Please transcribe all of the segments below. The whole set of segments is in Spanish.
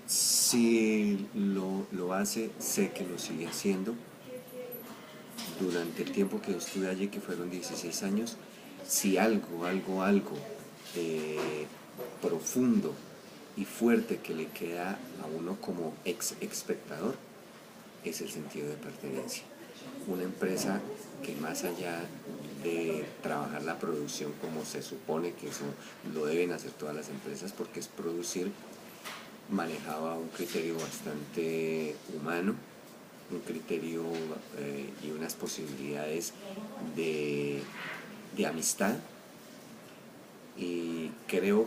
Si lo hace, sé que lo sigue haciendo. Durante el tiempo que yo estuve allí, que fueron 16 años, si algo eh, profundo y fuerte que le queda a uno como ex espectador, es el sentido de pertenencia. Una empresa que más allá de trabajar la producción como se supone que eso lo deben hacer todas las empresas porque es producir, manejaba un criterio bastante humano, un criterio y unas posibilidades de, de amistad, y creo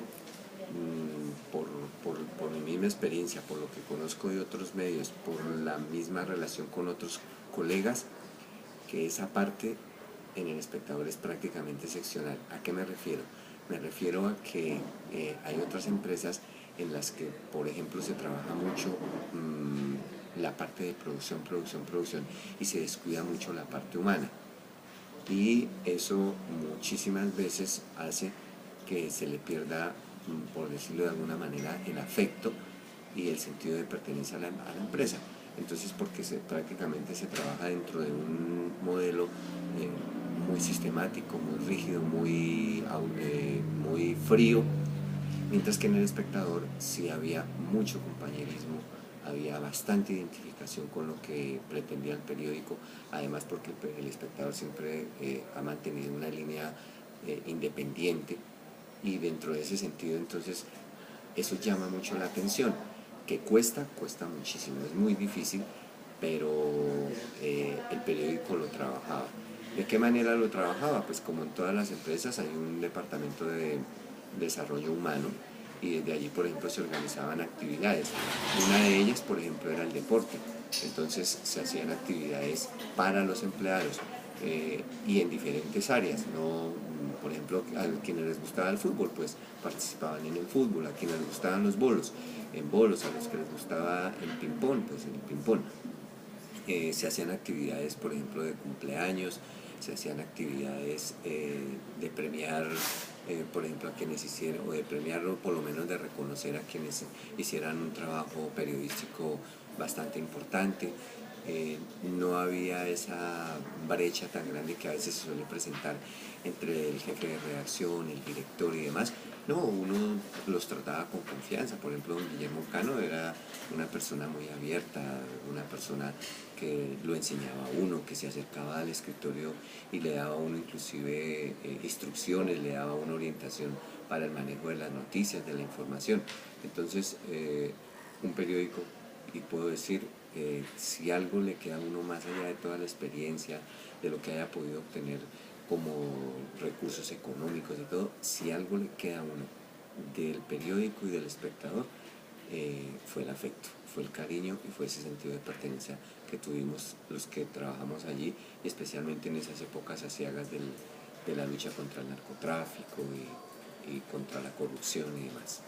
por mi misma experiencia, por lo que conozco de otros medios, por la misma relación con otros colegas, que esa parte en el espectador es prácticamente excepcional. ¿A qué me refiero? Me refiero a que hay otras empresas en las que, por ejemplo, se trabaja mucho la parte de producción, y se descuida mucho la parte humana. Y eso muchísimas veces hace que se le pierda, por decirlo de alguna manera, el afecto y el sentido de pertenencia a la empresa. Entonces, porque prácticamente se trabaja dentro de un modelo muy sistemático, muy rígido, muy frío, mientras que en el espectador sí había mucho compañerismo, había bastante identificación con lo que pretendía el periódico, además porque el espectador siempre ha mantenido una línea independiente, y dentro de ese sentido entonces eso llama mucho la atención. Que cuesta muchísimo, es muy difícil, pero el periódico lo trabajaba. ¿De qué manera lo trabajaba? Pues como en todas las empresas hay un departamento de desarrollo humano, y desde allí, por ejemplo, se organizaban actividades. Una de ellas, por ejemplo, era el deporte. Entonces se hacían actividades para los empleados y en diferentes áreas. No, por ejemplo, a quienes les gustaba el fútbol, pues participaban en el fútbol. A quienes les gustaban los bolos, en bolos. A los que les gustaba el ping-pong, pues en el ping-pong. Se hacían actividades, por ejemplo, de cumpleaños, se hacían actividades de premiar, por ejemplo, a quienes hicieron, o de premiar, o por lo menos de reconocer a quienes hicieran un trabajo periodístico bastante importante. No había esa brecha tan grande que a veces se suele presentar entre el jefe de redacción, el director y demás. No, uno los trataba con confianza. Por ejemplo, don Guillermo Cano era una persona muy abierta, una persona que lo enseñaba a uno, que se acercaba al escritorio y le daba a uno inclusive instrucciones, le daba una orientación para el manejo de las noticias, de la información. Entonces, un periódico, y puedo decir, si algo le queda a uno más allá de toda la experiencia, de lo que haya podido obtener como recursos económicos y todo, si algo le queda a uno del periódico y del espectador, fue el afecto, fue el cariño y fue ese sentido de pertenencia que tuvimos los que trabajamos allí, y especialmente en esas épocas aciagas de la lucha contra el narcotráfico y contra la corrupción y demás.